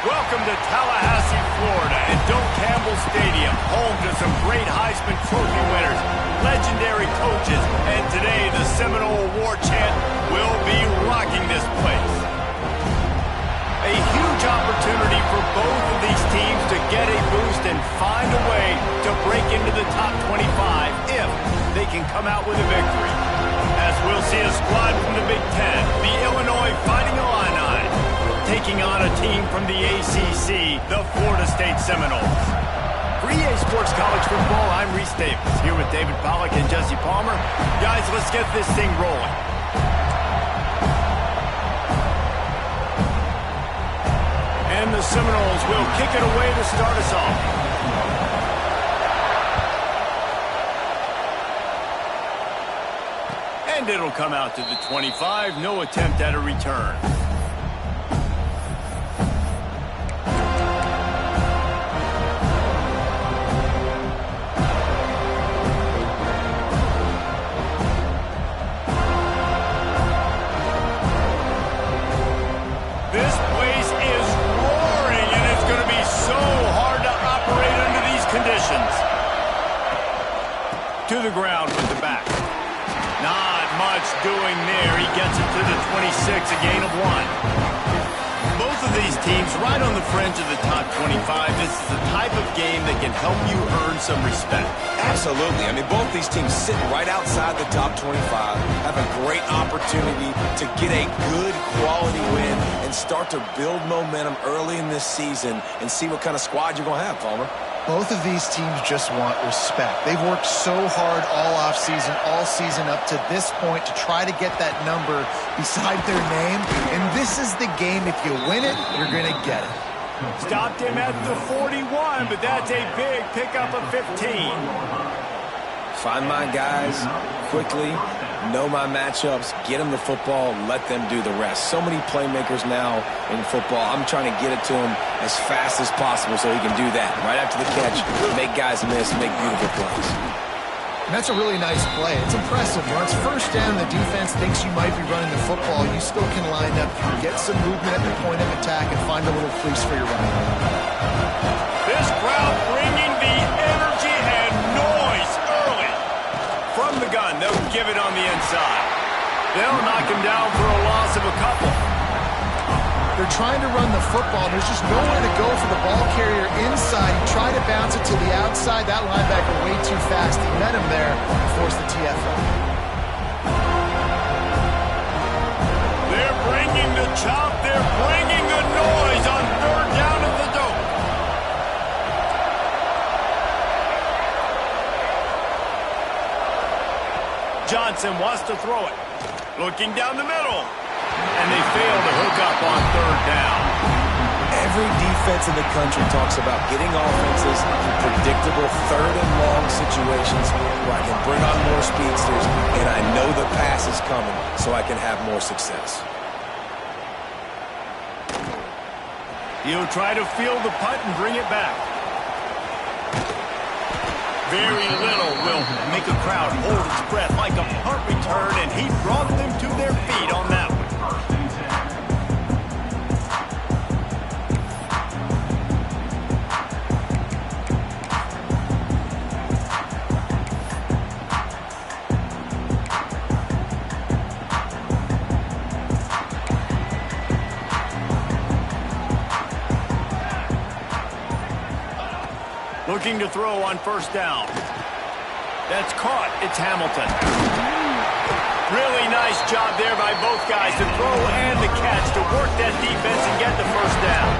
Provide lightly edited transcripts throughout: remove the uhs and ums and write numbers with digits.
Welcome to Tallahassee, Florida, and Doak Campbell Stadium, home to some great Heisman Trophy winners, legendary coaches, and today the Seminole Award chant will be rocking this place. A huge opportunity for both of these teams to get a boost and find a way to break into the top 25 if they can come out with a victory. As we'll see a squad from the Big Ten, the Illinois Fighting Illini, taking on a team from the ACC, the Florida State Seminoles. For EA Sports College Football, I'm Reese Davis, here with David Pollack and Jesse Palmer. Guys, let's get this thing rolling. And the Seminoles will kick it away to start us off. And it'll come out to the 25, no attempt at a return. This place is roaring, and it's going to be so hard to operate under these conditions. To the ground with the back. Not much doing there. He gets it to the 26, a gain of 1. Both of these teams right on the fringe of the top 25. This is the type of game that can help you earn some respect. Absolutely. I mean, both these teams sitting right outside the top 25 have a great opportunity to get a good quality win and start to build momentum early in this season and see what kind of squad you're going to have, Palmer. Both of these teams just want respect. They've worked so hard all offseason, all season up to this point to try to get that number beside their name. And this is the game. If you win it, you're going to get it. Stopped him at the 41, but that's a big pickup of 15. Find my guys quickly, know my matchups, get them the football, let them do the rest. So many playmakers now in football. I'm trying to get it to him as fast as possible so he can do that. Right after the catch, make guys miss, make beautiful plays. And that's a really nice play. It's impressive. When it's first down, the defense thinks you might be running the football. You still can line up, get some movement at the point of attack, and find a little fleece for your running. This crowd bringing the energy and noise early. From the gun, they'll give it on the inside. They'll knock him down for a loss of a couple. They're trying to run the football. There's just nowhere to go for the ball carrier inside. He tried to bounce it to the outside. That linebacker way too fast. He met him there and forced the TFL. They're bringing the chop. They're bringing the noise on third down at the Doak. Johnson wants to throw it. Looking down the middle. And they fail to hook up on third down. Every defense in the country talks about getting offenses in predictable third and long situations where I can bring on more speedsters and I know the pass is coming so I can have more success. He'll try to field the punt and bring it back. Very little will make a crowd hold its breath like a punt return, and he brought them to their feet on that one. Looking to throw on first down. That's caught. It's Hamilton. Really nice job there by both guys to throw and the catch to work that defense and get the first down.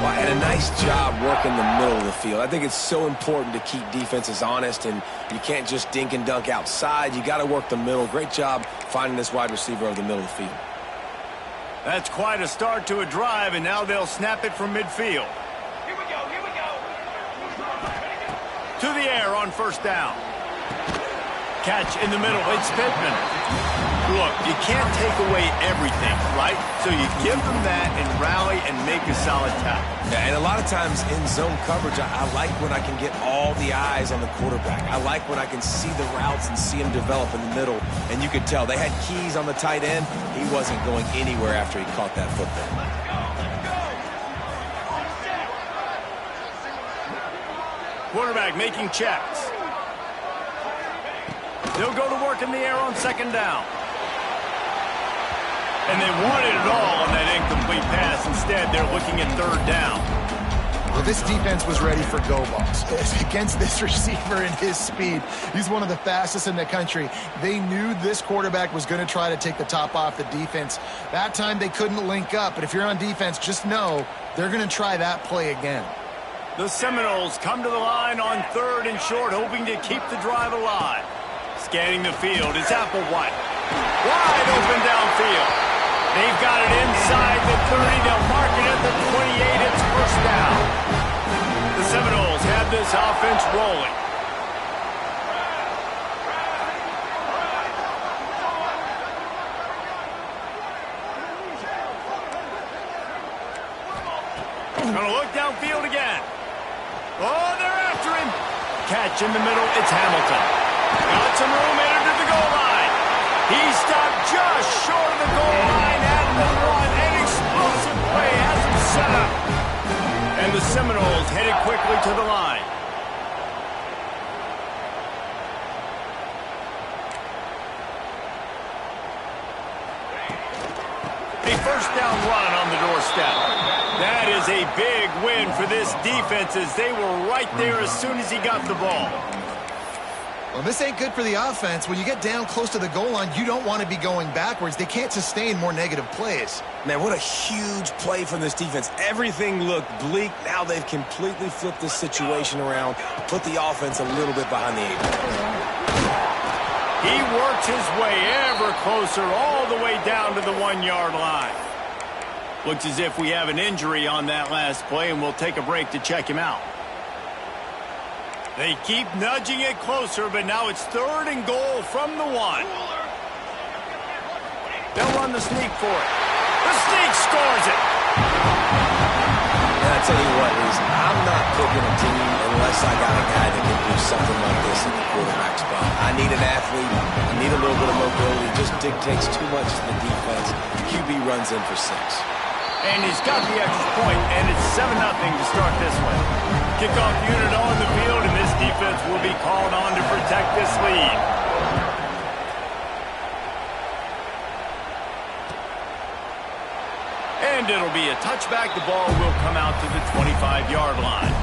Well, and a nice job working the middle of the field. I think it's so important to keep defenses honest, and you can't just dink and dunk outside. You got to work the middle. Great job finding this wide receiver over the middle of the field. That's quite a start to a drive, and now they'll snap it from midfield. To the air on first down. Catch in the middle. It's Pittman. Look, you can't take away everything, right? So you give them that and rally and make a solid tackle. Yeah, and a lot of times in zone coverage, I like when I can get all the eyes on the quarterback. I like when I can see the routes and see him develop in the middle. And you could tell they had keys on the tight end. He wasn't going anywhere after he caught that football. Quarterback making checks. They'll go to work in the air on second down. And they wanted it all on that incomplete pass. Instead, they're looking at third down. Well, this defense was ready for go balls. Against this receiver and his speed, he's one of the fastest in the country. They knew this quarterback was going to try to take the top off the defense. That time they couldn't link up, but if you're on defense, just know they're going to try that play again. The Seminoles come to the line on third and short, hoping to keep the drive alive. Scanning the field, it's Applewhite. Wide open downfield. They've got it inside the 30. They'll mark it at the 28. It's first down. The Seminoles have this offense rolling. Gonna look downfield again. Oh, they're after him. Catch in the middle. It's Hamilton. Got some room, entered to the goal line. He stopped just short of the goal line at the one. An explosive play has him set up. And the Seminoles headed quickly to the line. A first down run on the doorstep. That is a big win for this defense as they were right there as soon as he got the ball. Well, this ain't good for the offense. When you get down close to the goal line, you don't want to be going backwards. They can't sustain more negative plays. Man, what a huge play from this defense. Everything looked bleak. Now they've completely flipped this situation around, put the offense a little bit behind the eight ball. He works his way ever closer all the way down to the 1 yard line. Looks as if we have an injury on that last play, and we'll take a break to check him out. They keep nudging it closer, but now it's third and goal from the 1. They'll run the sneak for it. The sneak scores it. And I tell you what, Reese, I'm not picking a team unless I got a guy that can do something like this in the quarterback spot. I need an athlete. I need a little bit of mobility. It just dictates too much to the defense. QB runs in for 6. And he's got the extra point, and it's 7-0 to start this one. Kickoff unit on the field, and this defense will be called on to protect this lead. And it'll be a touchback. The ball will come out to the 25-yard line.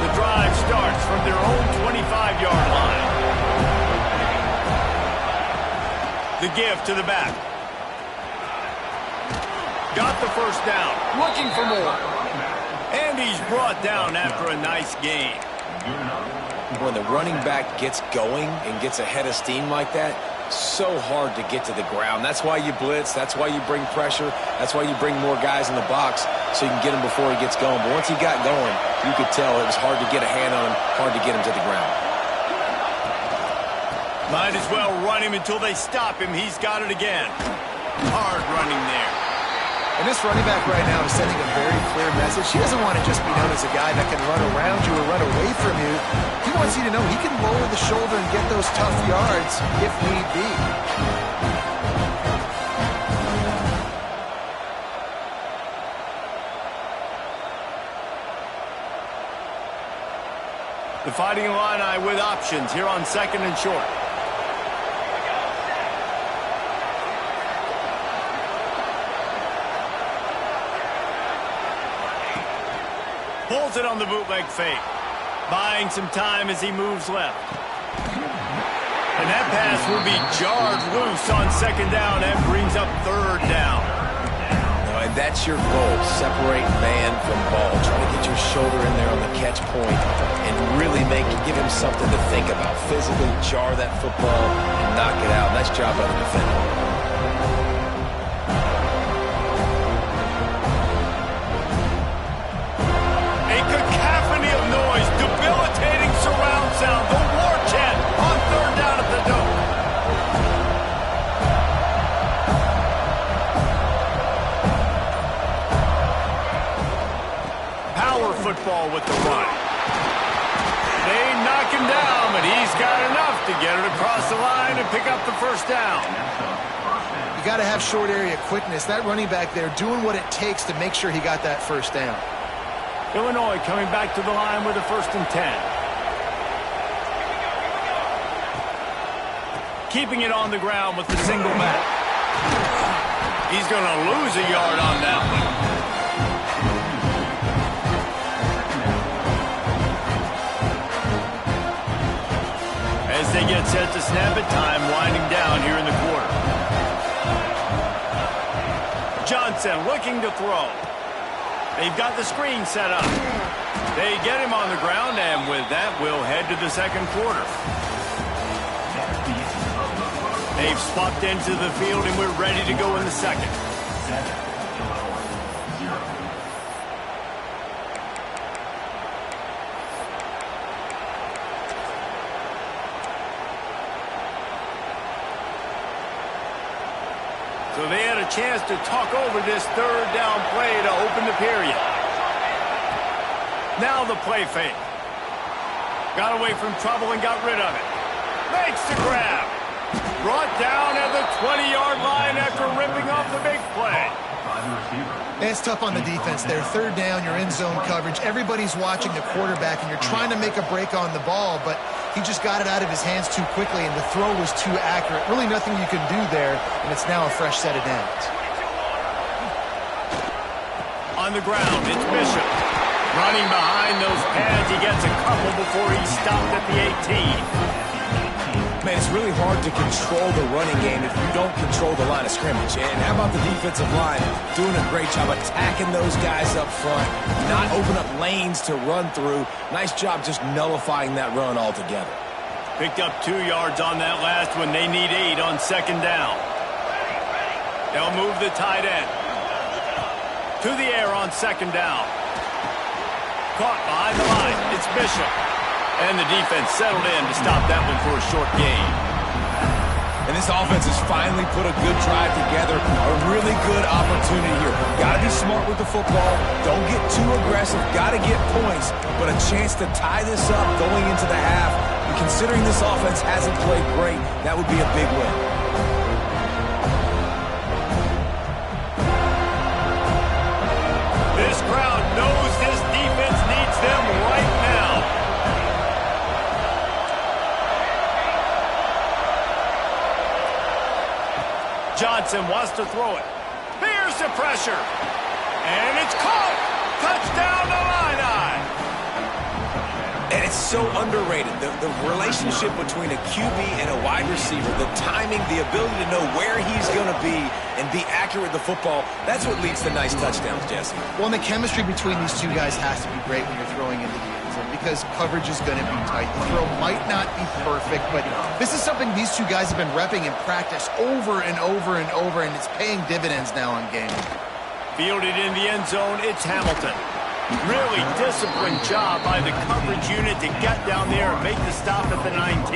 The drive starts from their own 25-yard line. The give to the back. Got the first down. Looking for more. And he's brought down after a nice gain. When the running back gets going and gets ahead of steam like that, so hard to get to the ground. That's why you blitz. That's why you bring pressure. That's why you bring more guys in the box so you can get him before he gets going. But once he got going, you could tell it was hard to get a hand on him, hard to get him to the ground. Might as well run him until they stop him. He's got it again. Hard running there. And this running back right now is sending a very clear message. He doesn't want to just be known as a guy that can run around you or run away from you. He wants you to know he can lower the shoulder and get those tough yards if need be. The Fighting Illini with options here on second and short. Pulls it on the bootleg fake. Buying some time as he moves left. And that pass will be jarred loose on second down and brings up third down. And that's your goal. Separate man from ball. Try to get your shoulder in there on the catch point and really give him something to think about. Physically jar that football and knock it out. Nice job by the defender. Debilitating surround sound. The war chant on third down at the Dome. Power football with the run. They knock him down, but he's got enough to get it across the line and pick up the first down. You got to have short area quickness. That running back there doing what it takes to make sure he got that first down. Illinois coming back to the line with a 1st and 10. Keeping it on the ground with the single back. He's going to lose a yard on that one. As they get set to snap it, time winding down here in the quarter. Johnson looking to throw. They've got the screen set up. They get him on the ground, and with that, we'll head to the second quarter. They've swapped into the field, and we're ready to go in the second. So they had a chance to talk over this 3rd down play to open the period. Now the play fake. Got away from trouble and got rid of it. Makes the grab. Brought down at the 20-yard line after ripping off the big play. It's tough on the defense there. 3rd down, you're in zone coverage. Everybody's watching the quarterback, and you're trying to make a break on the ball, but he just got it out of his hands too quickly, and the throw was too accurate. Really nothing you can do there, and it's now a fresh set of downs. On the ground, it's Bishop. Running behind those pads, he gets a couple before he's stopped at the 18. Man, it's really hard to control the running game if you don't control the line of scrimmage. And how about the defensive line doing a great job attacking those guys up front, not open up lanes to run through. Nice job just nullifying that run altogether. Picked up 2 yards on that last one. They need 8 on 2nd down. They'll move the tight end to the air on 2nd down. Caught behind the line. It's Bishop. And the defense settled in to stop that one for a short gain. And this offense has finally put a good drive together. A really good opportunity here. Got to be smart with the football. Don't get too aggressive. Got to get points. But a chance to tie this up going into the half. And considering this offense hasn't played great, that would be a big win. This crowd knows this defense needs them right now. Johnson wants to throw it. Here's the pressure. And it's caught. Touchdown to Illini. And it's so underrated. The relationship between a QB and a wide receiver, the timing, the ability to know where he's going to be and be accurate with the football, that's what leads to nice touchdowns, Jesse. Well, and the chemistry between these two guys has to be great when you're throwing into the end zone because coverage is going to be tight. The throw might not be perfect, but this is something these two guys have been repping in practice over and over and over, and it's paying dividends now on game. Fielded in the end zone, it's Hamilton. Really disciplined job by the coverage unit to get down there and make the stop at the 19.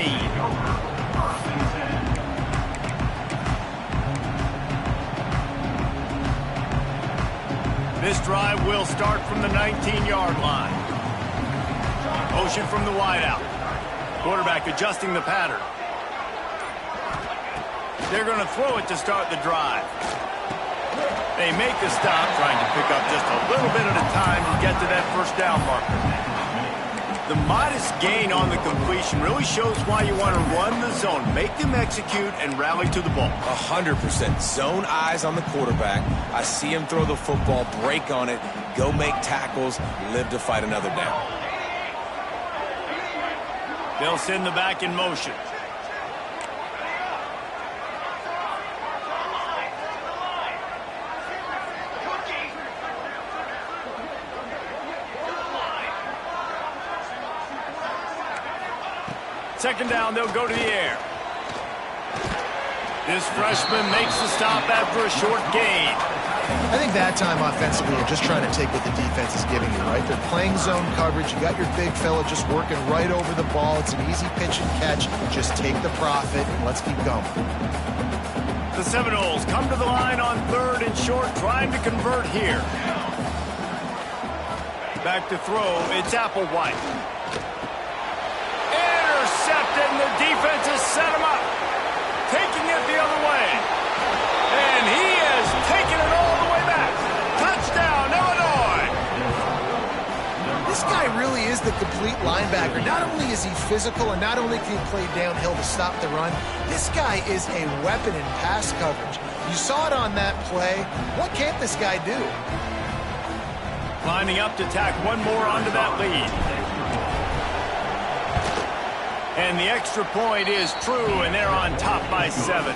This drive will start from the 19-yard line. Motion from the wideout. Quarterback adjusting the pattern. They're going to throw it to start the drive. They make the stop, trying to pick up just a little bit at a time to get to that 1st down marker. The modest gain on the completion really shows why you want to run the zone, make them execute, and rally to the ball. 100%. Zone eyes on the quarterback. I see him throw the football, break on it, go make tackles, live to fight another down. They'll send the back in motion. Second down, they'll go to the air. This freshman makes the stop after a short gain. I think that time offensively, you're just trying to take what the defense is giving you, right? They're playing zone coverage. You got your big fella just working right over the ball. It's an easy pitch and catch. Just take the profit and let's keep going. The Seminoles come to the line on 3rd and short, trying to convert here. Back to throw, it's Applewhite. Intercepted, and the defense has set him up. Taking it the other way. And he has taken it all the way back. Touchdown, Illinois. the complete linebacker. Not only is he physical and not only can he play downhill to stop the run, this guy is a weapon in pass coverage. You saw it on that play. What can't this guy do? Lining up to tack one more onto that lead. And the extra point is true, and they're on top by 7.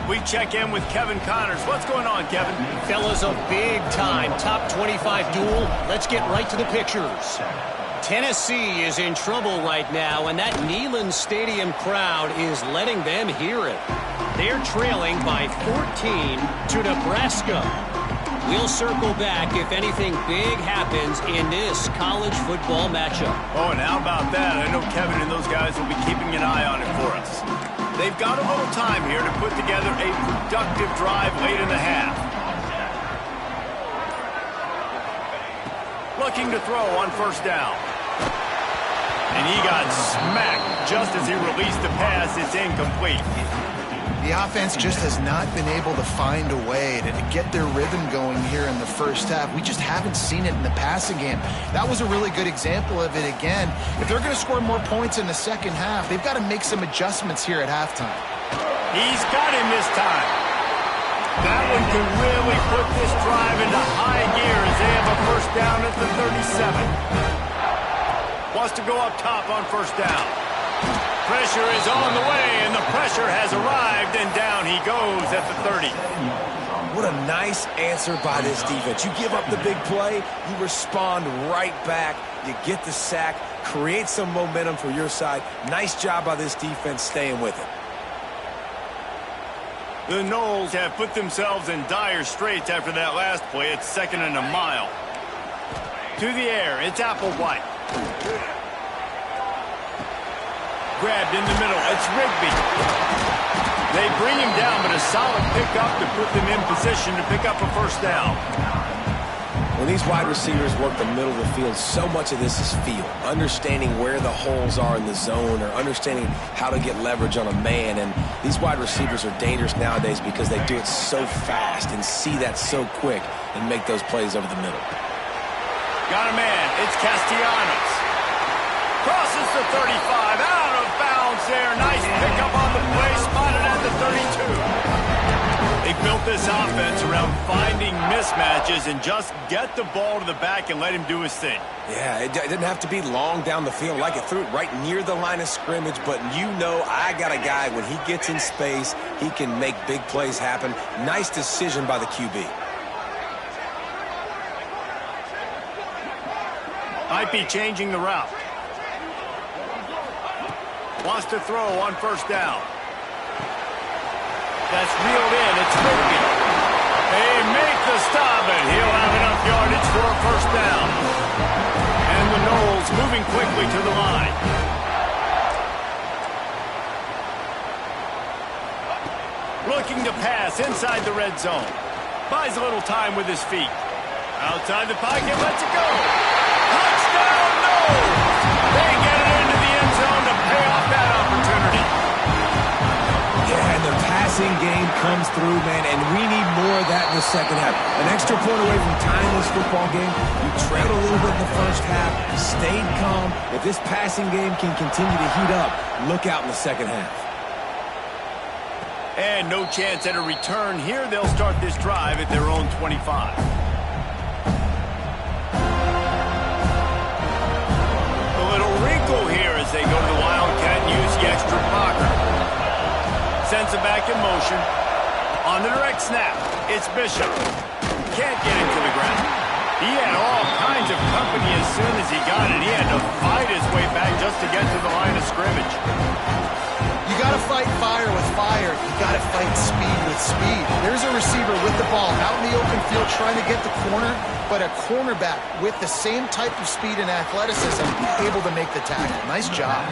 We check in with Kevin Connors. What's going on, Kevin? Fellas, a big-time top 25 duel. Let's get right to the pictures. Tennessee is in trouble right now, and that Neyland Stadium crowd is letting them hear it. They're trailing by 14 to Nebraska. We'll circle back if anything big happens in this college football matchup. Oh, and how about that? I know Kevin and those guys will be keeping an eye on it for us. They've got a little time here to put together a productive drive late in the half. Looking to throw on first down. And he got smacked just as he released the pass. It's incomplete. The offense just has not been able to find a way to get their rhythm going here in the first half. We just haven't seen it in the passing game. That was a really good example of it again. If they're going to score more points in the second half, they've got to make some adjustments here at halftime. He's got him this time. That one can really put this drive into high gear as they have a first down at the 37. Wants to go up top on first down. Pressure is on the way, and the pressure has arrived, and down he goes at the 30. What a nice answer by this defense. You give up the big play, you respond right back, you get the sack, create some momentum for your side. Nice job by this defense staying with it. The Noles have put themselves in dire straits after that last play. It's 2nd and a mile. To the air, it's Applewhite. Grabbed in the middle, it's Rigby. They bring him down, but a solid pickup to put them in position to pick up a first down. When these wide receivers work the middle of the field, so much of this is feel. Understanding where the holes are in the zone or understanding how to get leverage on a man. And these wide receivers are dangerous nowadays because they do it so fast and see that so quick and make those plays over the middle. Got a man, it's Castellanos. Crosses the 35, out of bounds there. Nice pickup on the play, spotted at the 32. They built this offense around finding mismatches and just get the ball to the back and let him do his thing. Yeah, it didn't have to be long down the field. Like it threw it right near the line of scrimmage, but you know I got a guy, when he gets in space, he can make big plays happen. Nice decision by the QB. Might be changing the route. Wants to throw on first down. That's reeled in. It's Rigby. They make the stop, and he'll have enough yardage for a first down. And the Noles moving quickly to the line. Looking to pass inside the red zone. Buys a little time with his feet. Outside the pocket, lets it go. Touchdown, Noles! They get it into the end zone to pay off that opportunity. Yeah, and the passing game comes through, man, and we need more of that in the second half. An extra point away from tying this football game. You trailed a little bit in the first half, stayed calm. If this passing game can continue to heat up, look out in the second half. And no chance at a return here. They'll start this drive at their own 25. Here as they go to the Wildcat and use the extra blocker. Sends it back in motion. On the direct snap, it's Bishop. Can't get him to the ground. He had all kinds of company as soon as he got it. He had to fight his way back just to get to the line of scrimmage. You got to fight fire with fire. You got to fight speed with speed. There's a receiver with the ball out in the open field trying to get the corner, but a cornerback with the same type of speed and athleticism able to make the tackle. Nice job.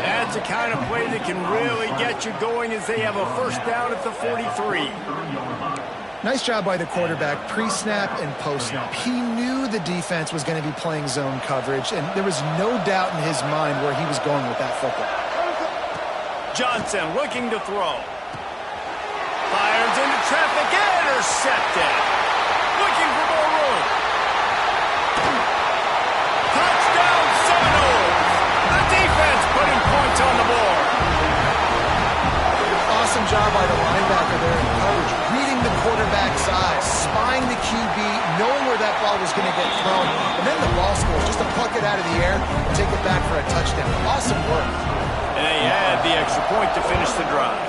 That's the kind of play that can really get you going as they have a first down at the 43. Nice job by the quarterback, pre-snap and post-snap. He knew the defense was going to be playing zone coverage, and there was no doubt in his mind where he was going with that football. Johnson looking to throw. Fires into traffic, intercepted. Looking for more room. Touchdown, job by the linebacker there in coverage, reading the quarterback's eyes, spying the QB, knowing where that ball was going to get thrown, and then the ball score, just to pluck it out of the air and take it back for a touchdown. Awesome work. And they add the extra point to finish the drive.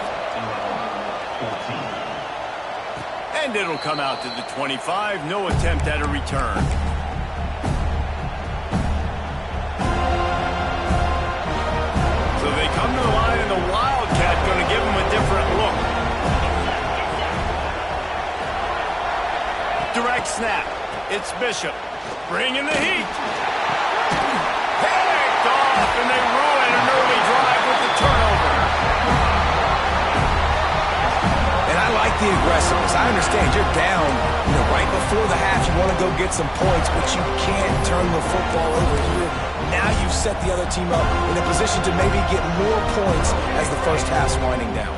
And it'll come out to the 25. No attempt at a return. So they come to the line, and the Wildcat going to give them a different look. Direct snap. It's Bishop. Bringing the heat. Picked off, and they ruin an early drive with the turnover. And I like the aggressiveness. I understand you're down, right before the half. You want to go get some points, but you can't turn the football over here. Now you've set the other team up in a position to maybe get more points as the first half's winding down.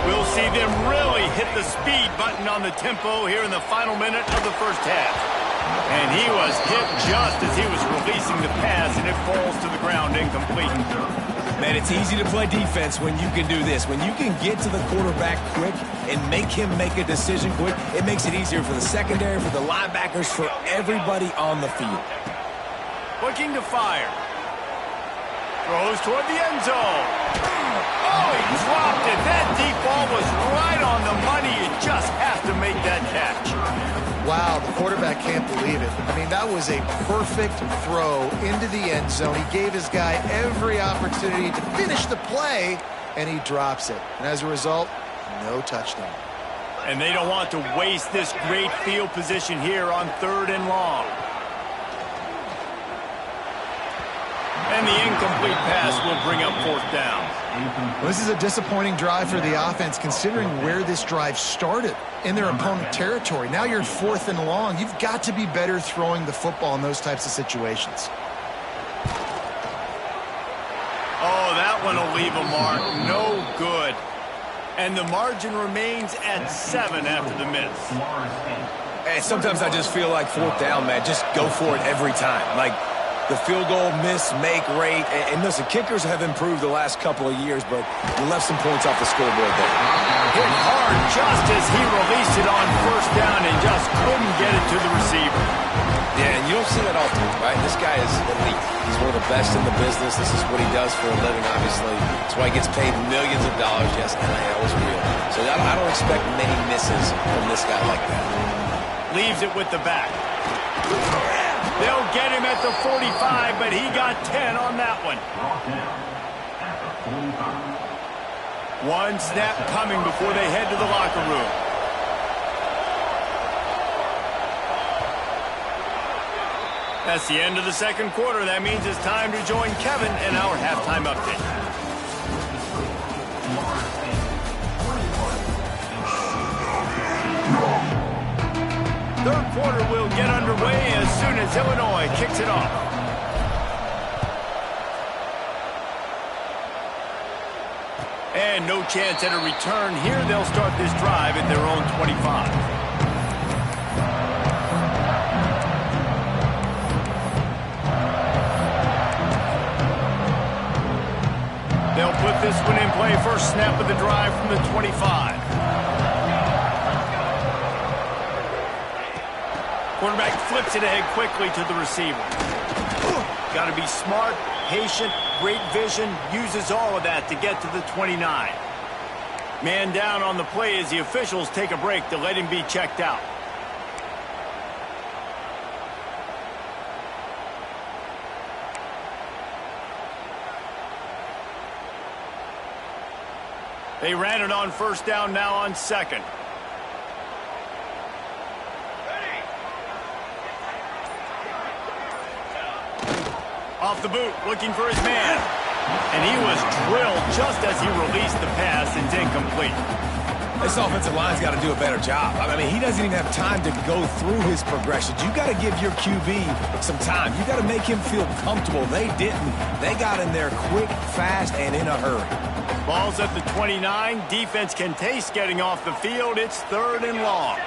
We'll see them really hit the speed button on the tempo here in the final minute of the first half. And he was hit just as he was releasing the pass, and it falls to the ground incomplete. Man, it's easy to play defense when you can do this. When you can get to the quarterback quick and make him make a decision quick, it makes it easier for the secondary, for the linebackers, for everybody on the field. Looking to fire. Throws toward the end zone. Oh, he dropped it. That deep ball was right on the money. You just have to make that catch. Wow, the quarterback can't believe it. I mean, that was a perfect throw into the end zone. He gave his guy every opportunity to finish the play, and he drops it. And as a result, no touchdown. And they don't want to waste this great field position here on 3rd and long. And the incomplete pass will bring up 4th down. Well, this is a disappointing drive for the offense, considering where this drive started, in their opponent territory. Now you're 4th and long. You've got to be better throwing the football in those types of situations. Oh, that one will leave a mark. No good. And the margin remains at 7 after the miss. And sometimes I just feel like 4th down, man. Just go for it every time. Like, the field goal miss-make rate. And listen, kickers have improved the last couple of years, but we left some points off the scoreboard there. Hit hard just as he released it on 1st down and just couldn't get it to the receiver. Yeah, and you don't see that often, right? This guy is elite. He's one of the best in the business. This is what he does for a living, obviously. That's why he gets paid millions of dollars. Yes, NIL is real. So I don't expect many misses from this guy like that. Leaves it with the back. They'll get him at the 45, but he got 10 on that one. One snap coming before they head to the locker room. That's the end of the 2nd quarter. That means it's time to join Kevin in our halftime update. Third quarter will get underway as soon as Illinois kicks it off. And no chance at a return here. They'll start this drive at their own 25. They'll put this one in play. First snap of the drive from the 25. Quarterback flips it ahead quickly to the receiver. Got to be smart, patient, great vision, uses all of that to get to the 29. Man down on the play as the officials take a break to let him be checked out. They ran it on 1st down, now on 2nd. Off the boot, looking for his man. And he was drilled just as he released the pass. It's incomplete. This offensive line's got to do a better job. I mean, he doesn't even have time to go through his progressions. You got to give your QB some time. You got to make him feel comfortable. They didn't. They got in there quick, fast, and in a hurry. Ball's at the 29. Defense can taste getting off the field. It's 3rd and long.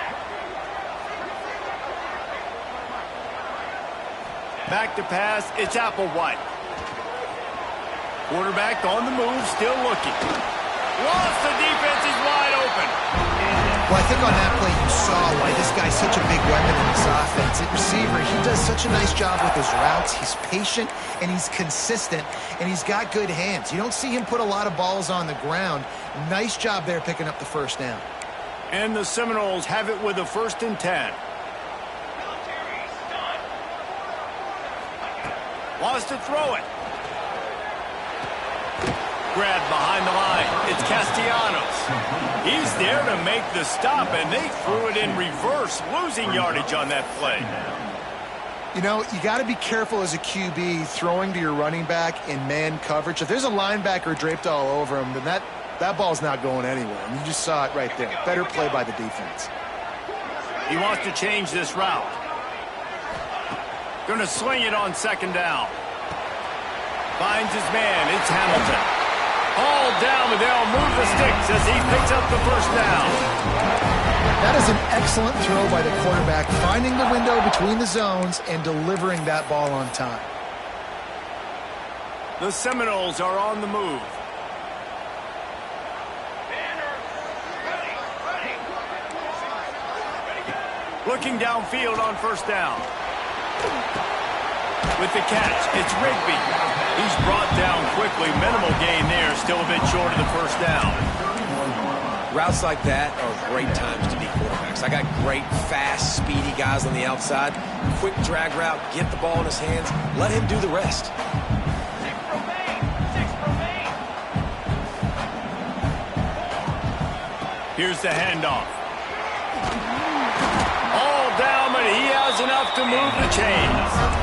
Back to pass, it's Applewhite. Quarterback on the move, still looking. Lost the defense's Well, I think on that play you saw why this guy's such a big weapon in this offense. At receiver, he does such a nice job with his routes. He's patient, and he's consistent, and he's got good hands. You don't see him put a lot of balls on the ground. Nice job there picking up the first down. And the Seminoles have it with a 1st and 10. Wants to throw it. Grabbed behind the line. It's Castellanos. He's there to make the stop, and they threw it in reverse, losing yardage on that play. You know, you got to be careful as a QB throwing to your running back in man coverage. If there's a linebacker draped all over him, then that ball's not going anywhere. And you just saw it right there. Better play by the defense. He wants to change this route. Going to swing it on 2nd down. Finds his man. It's Hamilton. All down, but they'll move the sticks as he picks up the 1st down. That is an excellent throw by the quarterback, finding the window between the zones and delivering that ball on time. The Seminoles are on the move. Looking downfield on 1st down. With the catch, it's Rigby. He's brought down quickly. Minimal gain there. Still a bit short of the 1st down. Routes like that are great times to be quarterbacks. I got great, fast, speedy guys on the outside. Quick drag route, get the ball in his hands, let him do the rest. Here's the handoff. All down, but he has enough to move the chains.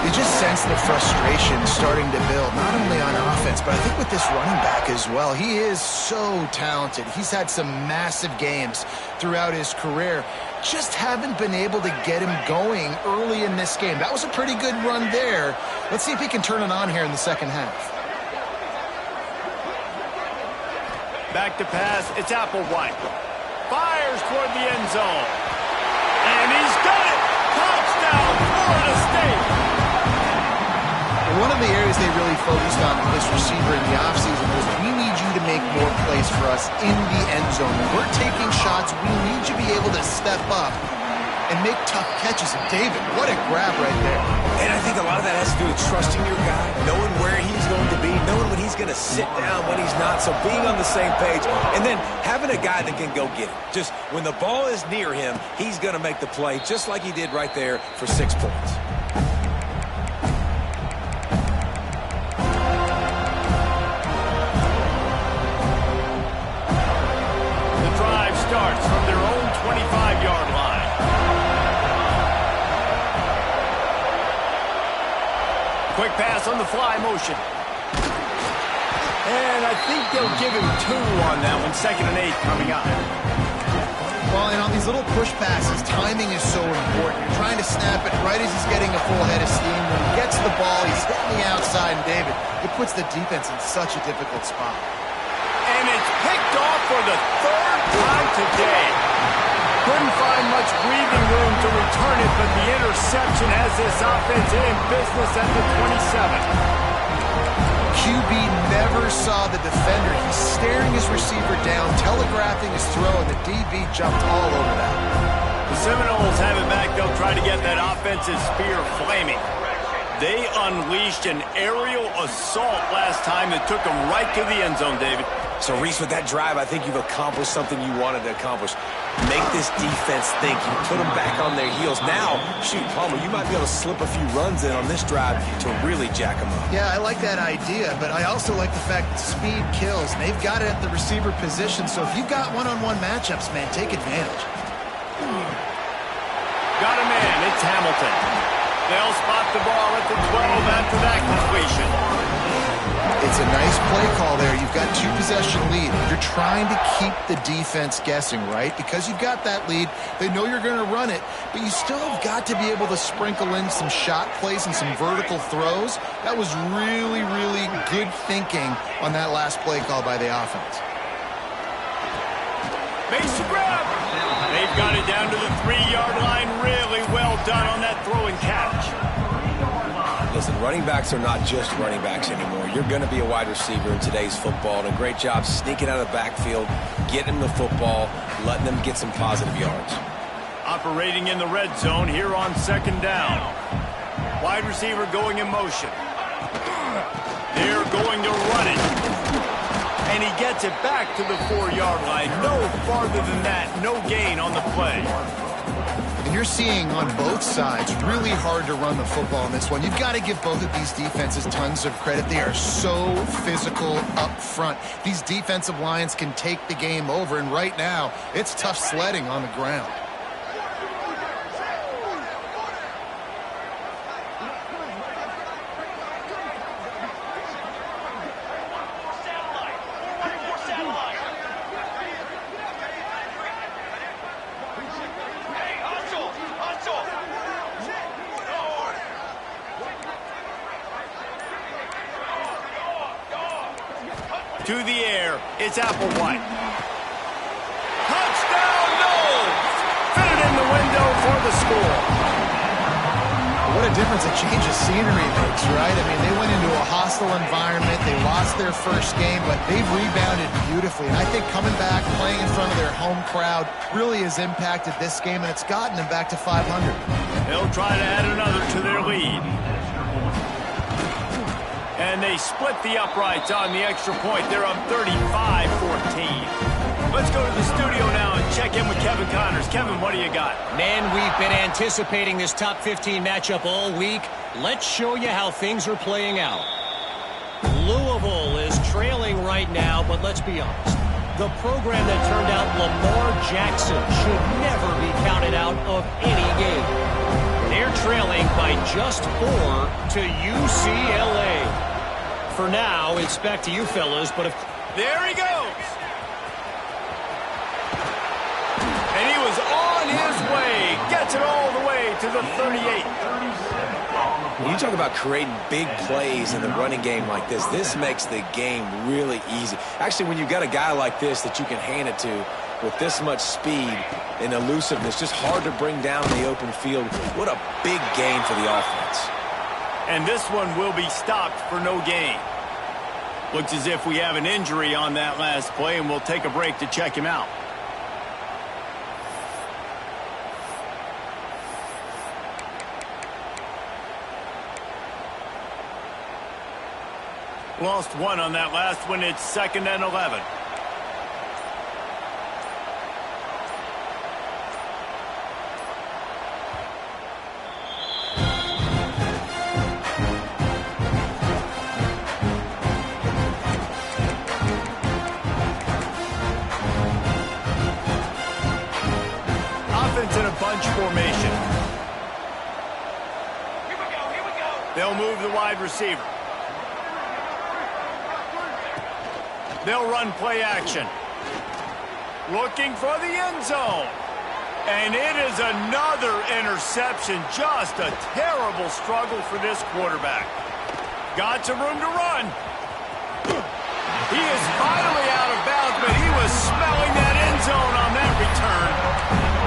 You just sense the frustration starting to build, not only on offense, but I think with this running back as well. He is so talented. He's had some massive games throughout his career. Just haven't been able to get him going early in this game. That was a pretty good run there. Let's see if he can turn it on here in the 2nd half. Back to pass. It's Applewhite. Fires toward the end zone. And he's got it. Touchdown, Florida State. One of the areas they really focused on with this receiver in the offseason was we need you to make more plays for us in the end zone. When we're taking shots, we need you to be able to step up and make tough catches. And David, what a grab right there. And I think a lot of that has to do with trusting your guy, knowing where he's going to be, knowing when he's going to sit down, when he's not. So being on the same page, and then having a guy that can go get it. Just when the ball is near him, he's going to make the play, just like he did right there for 6 points. Starts from their own 25-yard line. Quick pass on the fly motion. And I think they'll give him 2 on that one. 2nd and 8 coming up. Well, and on these little push passes, timing is so important. You're trying to snap it right as he's getting a full head of steam. When he gets the ball, he's hitting the outside, and David, it puts the defense in such a difficult spot. And it's picked off for the 3rd time today. Couldn't find much breathing room to return it, but the interception has this offense in business at the 27. QB never saw the defender. He's staring his receiver down, telegraphing his throw, and the DB jumped all over that. The Seminoles have it back. They'll try to get that offensive spear flaming. They unleashed an aerial assault last time that took them right to the end zone, David. So, Reese, with that drive, I think you've accomplished something you wanted to accomplish. Make this defense think. You put them back on their heels. Now, shoot, Palmer, you might be able to slip a few runs in on this drive to really jack them up. Yeah, I like that idea, but I also like the fact that speed kills. And they've got it at the receiver position, so if you've got one-on-one matchups, man, take advantage. Got a man. It's Hamilton. They'll spot the ball at the 12 after that completion. It's a nice play call there. You've got 2-possession lead. You're trying to keep the defense guessing, right? Because you've got that lead. They know you're going to run it, but you still have got to be able to sprinkle in some shot plays and some vertical throws. That was really, really good thinking on that last play call by the offense. Base grab. They've got it down to the 3-yard line. Really well done on that throw and catch. Listen, running backs are not just running backs anymore. You're going to be a wide receiver in today's football, and a great job sneaking out of the backfield, getting the football, letting them get some positive yards. Operating in the red zone here on second down. Wide receiver going in motion. They're going to run it. And he gets it back to the 4-yard line. No farther than that. No gain on the play. And you're seeing on both sides really hard to run the football in this one. You've got to give both of these defenses tons of credit. They are so physical up front. These defensive lines can take the game over, and right now it's tough sledding on the ground. To the air, it's Applewhite. Touchdown, no! Fit it in the window for the score. What a difference a change of scenery makes, right? I mean, they went into a hostile environment. They lost their first game, but they've rebounded beautifully. And I think coming back, playing in front of their home crowd really has impacted this game, and it's gotten them back to 500. They'll try to add another to their lead. And they split the uprights on the extra point. They're up 35-14. Let's go to the studio now and check in with Kevin Connors. Kevin, what do you got? Man, we've been anticipating this top 15 matchup all week. Let's show you how things are playing out. Louisville is trailing right now, but let's be honest. The program that turned out Lamar Jackson should never be counted out of any game. They're trailing by just 4 to UCLA. For now, it's back to you fellas, but if... There he goes! And he was on his way. Gets it all the way to the 38. When you talk about creating big plays in the running game like this makes the game really easy. Actually, when you've got a guy like this that you can hand it to with this much speed and elusiveness, just hard to bring down in the open field. What a big game for the offense. And this one will be stopped for no gain. Looks as if we have an injury on that last play, and we'll take a break to check him out. Lost one on that last one. It's 2nd and 11. Bunch formation. Here we go. They'll move the wide receiver. They'll run play action. Looking for the end zone. And it is another interception. Just a terrible struggle for this quarterback. Got some room to run. He is finally out of bounds, but he was smelling that end zone on that return.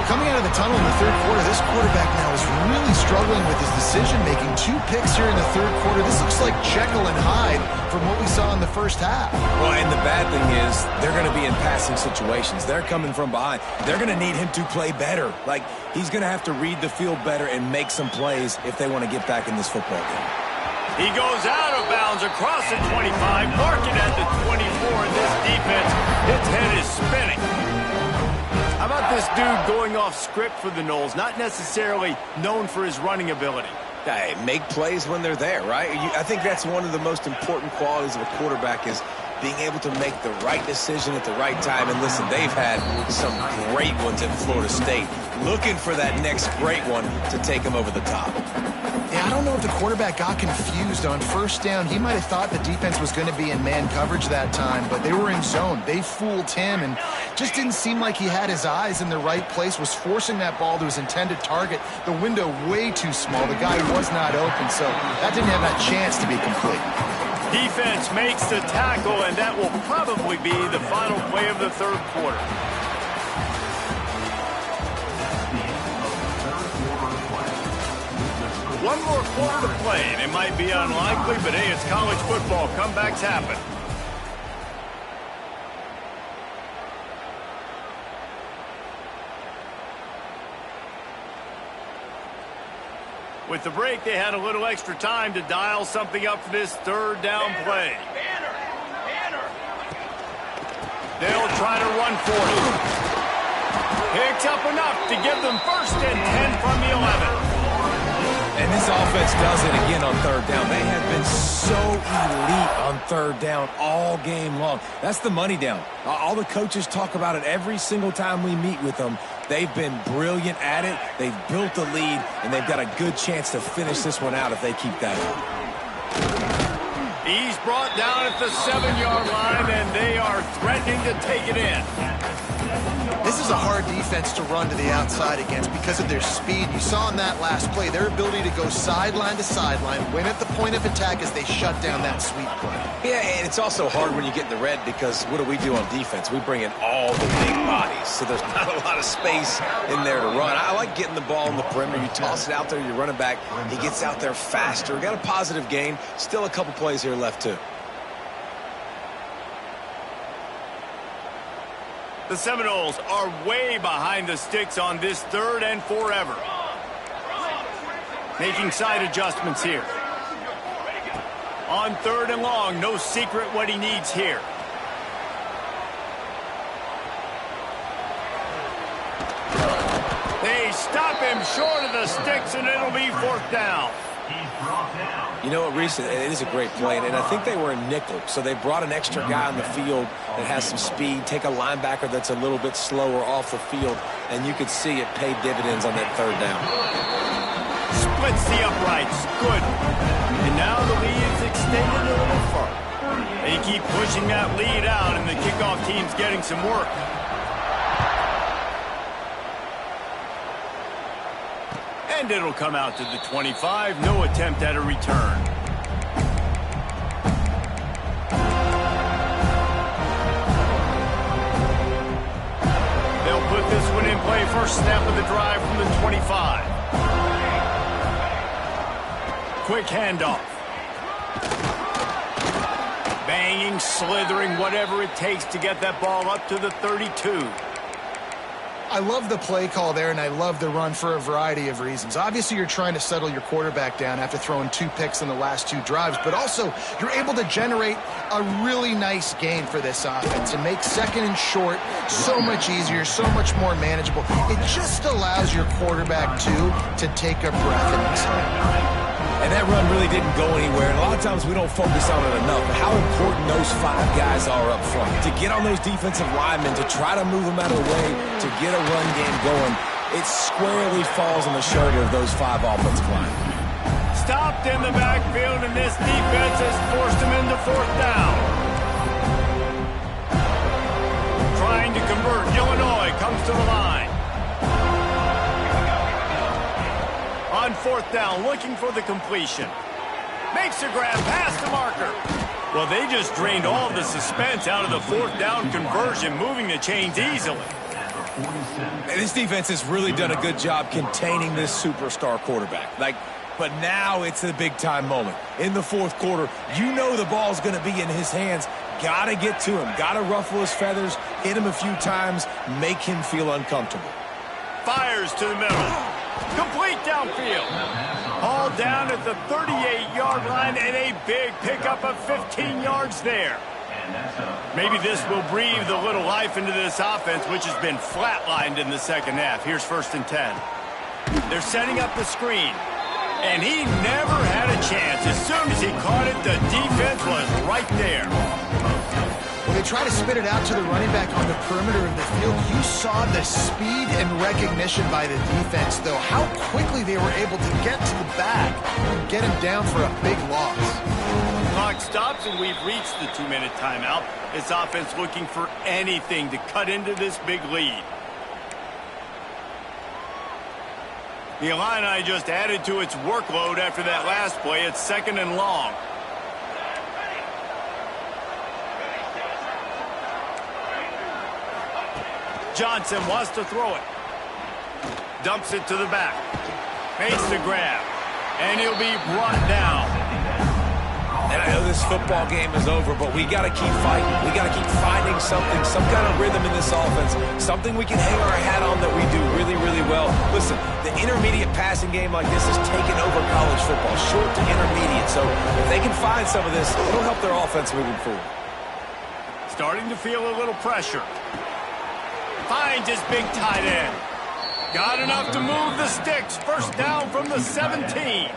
Coming out of the tunnel in the third quarter, this quarterback now is really struggling with his decision-making. 2 picks here in the third quarter. This looks like Jekyll and Hyde from what we saw in the first half. Well, and the bad thing is they're going to be in passing situations. They're coming from behind. They're going to need him to play better. Like, he's going to have to read the field better and make some plays if they want to get back in this football game. He goes out of bounds across the 25, marking at the 24, and this defense, its head is spinning. How about this dude going off script for the Noles? Not necessarily known for his running ability. Hey, make plays when they're there, right? I think that's one of the most important qualities of a quarterback is being able to make the right decision at the right time. And listen, they've had some great ones at Florida State. Looking for that next great one to take them over the top. Yeah, I don't know if the quarterback got confused on first down. He might have thought the defense was going to be in man coverage that time, but they were in zone. They fooled him and just didn't seem like he had his eyes in the right place, was forcing that ball to his intended target. The window way too small. The guy was not open, so that didn't have that chance to be complete. Defense makes the tackle, and that will probably be the final play of the third quarter. One more quarter to play, and it might be unlikely, but hey, it's college football. Comebacks happen. With the break, they had a little extra time to dial something up for this third down play. They'll try to run for it. Picks up enough to give them 1st and 10 from the 11. And this offense does it again on third down. They have been so elite on third down all game long. That's the money down. All the coaches talk about it every single time we meet with them. They've been brilliant at it. They've built the lead, and they've got a good chance to finish this one out if they keep that up. He's brought down at the 7-yard line, and they are threatening to take it in. This is a hard defense to run to the outside against because of their speed. You saw in that last play their ability to go sideline to sideline, win at the point of attack as they shut down that sweep play. Yeah, and it's also hard when you get in the red because what do we do on defense? We bring in all the big bodies, so there's not a lot of space in there to run. I like getting the ball in the perimeter. You toss it out there, you're running back. He gets out there faster. Got a positive gain. Still a couple plays here left, too. The Seminoles are way behind the sticks on this 3rd and forever. Making side adjustments here. On 3rd and long, no secret what he needs here. They stop him short of the sticks, and it'll be 4th down. You know what, Reese, it is a great play, and I think they were in nickel, so they brought an extra guy on the field that has some speed, take a linebacker that's a little bit slower off the field, and you could see it paid dividends on that 3rd down. Splits the uprights. Good. And now the lead is extended a little further. They keep pushing that lead out, and the kickoff team's getting some work. And it'll come out to the 25. No attempt at a return. They'll put this one in play. First snap of the drive from the 25. Quick handoff. Banging, slithering, whatever it takes to get that ball up to the 32. I love the play call there, and I love the run for a variety of reasons. Obviously, you're trying to settle your quarterback down after throwing 2 picks in the last 2 drives, but also you're able to generate a really nice gain for this offense and make 2nd and short so much easier, so much more manageable. It just allows your quarterback, too, to take a breath and exhale. And that run really didn't go anywhere. And a lot of times we don't focus on it enough. But how important those 5 guys are up front. To get on those defensive linemen, to try to move them out of the way, to get a run game going, it squarely falls on the shoulder of those 5 offensive linemen. Stopped in the backfield, and this defense has forced him into 4th down. Trying to convert. Illinois comes to the line. On 4th down, looking for the completion. Makes a grab past the marker. Well, they just drained all the suspense out of the 4th down conversion, moving the chains easily. And this defense has really done a good job containing this superstar quarterback. But now it's a big-time moment. In the 4th quarter, you know the ball's going to be in his hands. Got to get to him. Got to ruffle his feathers, hit him a few times, make him feel uncomfortable. Fires to the middle. Complete downfield. All down at the 38-yard line, and a big pickup of 15 yards there. Maybe this will breathe a little life into this offense, which has been flatlined in the 2nd half. Here's 1st and 10. They're setting up the screen, and he never had a chance. As soon as he caught it, the defense was right there. When they try to spit it out to the running back on the perimeter of the field, you saw the speed and recognition by the defense, though. How quickly they were able to get to the back and get him down for a big loss. Clock stops, and we've reached the 2-minute timeout. This offense looking for anything to cut into this big lead. The Illini just added to its workload after that last play. It's 2nd and long. Johnson wants to throw it. Dumps it to the back. Makes the grab. And he'll be brought down. And I know this football game is over, but we got to keep fighting. We got to keep finding something, some kind of rhythm in this offense, something we can hang our hat on that we do really, really well. Listen, the intermediate passing game like this is taking over college football, short to intermediate. So if they can find some of this, it'll help their offense moving forward. Starting to feel a little pressure. Finds his big tight end. Got enough to move the sticks. First down from the 17.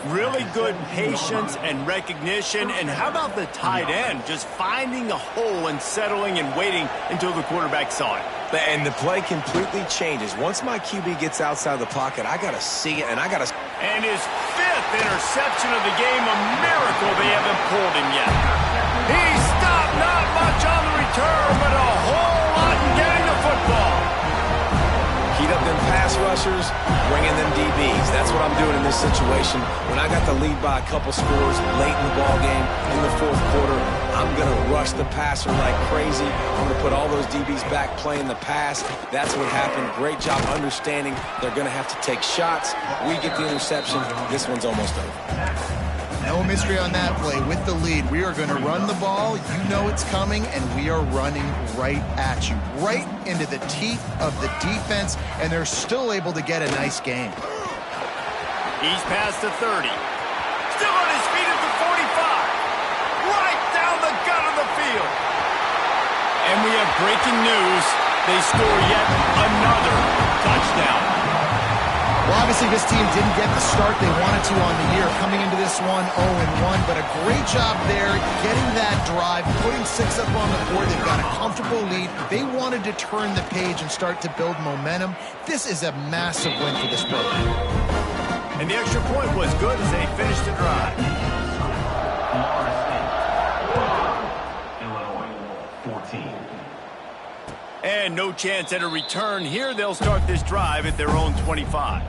Really good patience and recognition. And how about the tight end just finding a hole and settling and waiting until the quarterback saw it? And the play completely changes. Once my QB gets outside the pocket, I got to see it, and I got to... And his 5th interception of the game, a miracle they haven't pulled him yet. He stopped, not much on the return, but a whole lot in getting the football. Heat up them pass rushers, bring in them DBs. That's what I'm doing in this situation. When I got the lead by a couple scores late in the ball game, in the 4th quarter, I'm going to rush the passer like crazy. I'm going to put all those DBs back playing the pass. That's what happened. Great job understanding they're going to have to take shots. We get the interception. This one's almost over. No mystery on that play. With the lead, we are going to run the ball. You know it's coming, and we are running right at you, right into the teeth of the defense, and they're still able to get a nice game. He's past the 30. Still on his feet at the 45. Right down the gut of the field. And we have breaking news. They score yet another touchdown. Well, obviously, this team didn't get the start they wanted to on the year, coming into this one 0-1, but a great job there getting that drive, putting 6 up on the board. They've got a comfortable lead. They wanted to turn the page and start to build momentum. This is a massive win for this program. And the extra point was good as they finished the drive. And no chance at a return here. They'll start this drive at their own 25.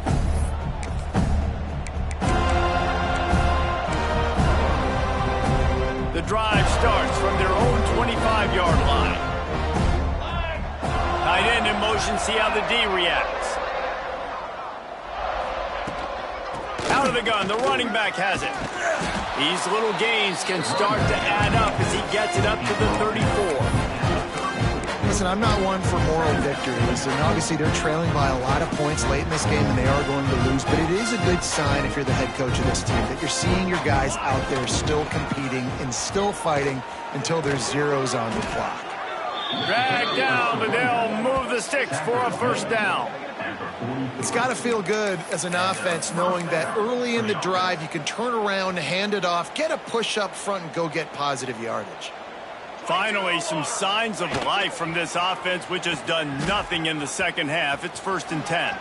The drive starts from their own 25-yard line. Tight end in motion, see how the D reacts. Out of the gun, the running back has it. These little gains can start to add up as he gets it up to the 34. Listen, I'm not one for moral victories, and obviously they're trailing by a lot of points late in this game, and they are going to lose, but it is a good sign if you're the head coach of this team that you're seeing your guys out there still competing and still fighting until there's zeros on the clock. Drag down, but they'll move the sticks for a first down. It's got to feel good as an offense knowing that early in the drive you can turn around, hand it off, get a push up front, and go get positive yardage. Finally, some signs of life from this offense, which has done nothing in the second half. It's 1st and 10.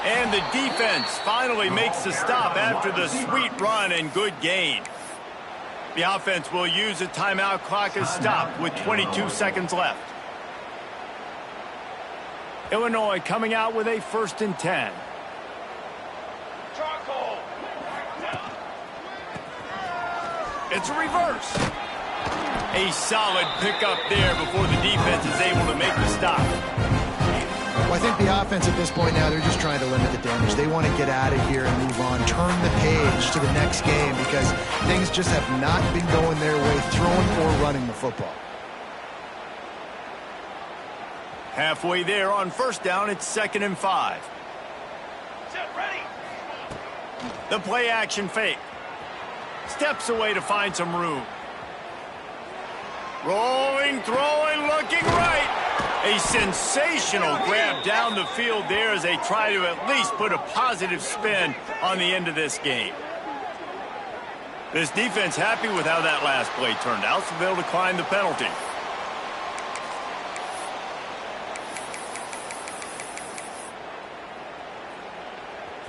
And the defense finally makes the stop after the sweet run and good gain. The offense will use a timeout. Clock is stopped with 22 seconds left. Illinois coming out with a 1st and 10. It's a reverse. A solid pickup there before the defense is able to make the stop. Well, I think the offense at this point now, they're just trying to limit the damage. They want to get out of here and move on, turn the page to the next game because things just have not been going their way, throwing or running the football. Halfway there on first down, it's 2nd and 5. Ready. The play action fake. Steps away to find some room. Rolling, throwing, looking right. A sensational grab down the field there as they try to at least put a positive spin on the end of this game. This defense happy with how that last play turned out, so they'll decline the penalty.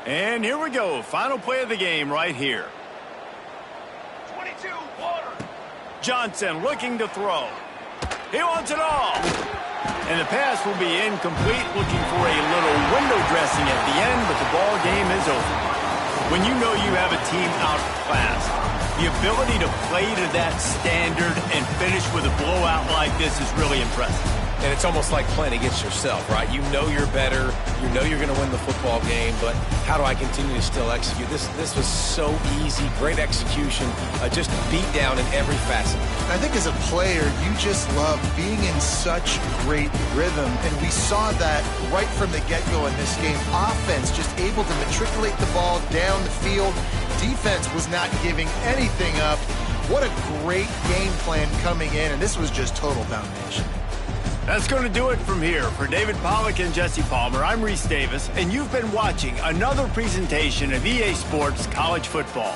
And here we go. Final play of the game right here. 22, water. Johnson looking to throw. He wants it all. And the pass will be incomplete, looking for a little window dressing at the end, but the ball game is over. When you know you have a team outclassed, the ability to play to that standard and finish with a blowout like this is really impressive. And it's almost like playing against yourself, right? You know you're better. You know you're going to win the football game, but how do I continue to still execute? This was so easy, great execution, just beat down in every facet. I think as a player, you just love being in such great rhythm, and we saw that right from the get-go in this game. Offense just able to matriculate the ball down the field. Defense was not giving anything up. What a great game plan coming in, and this was just total domination. That's going to do it from here. For David Pollack and Jesse Palmer, I'm Reese Davis, and you've been watching another presentation of EA Sports College Football.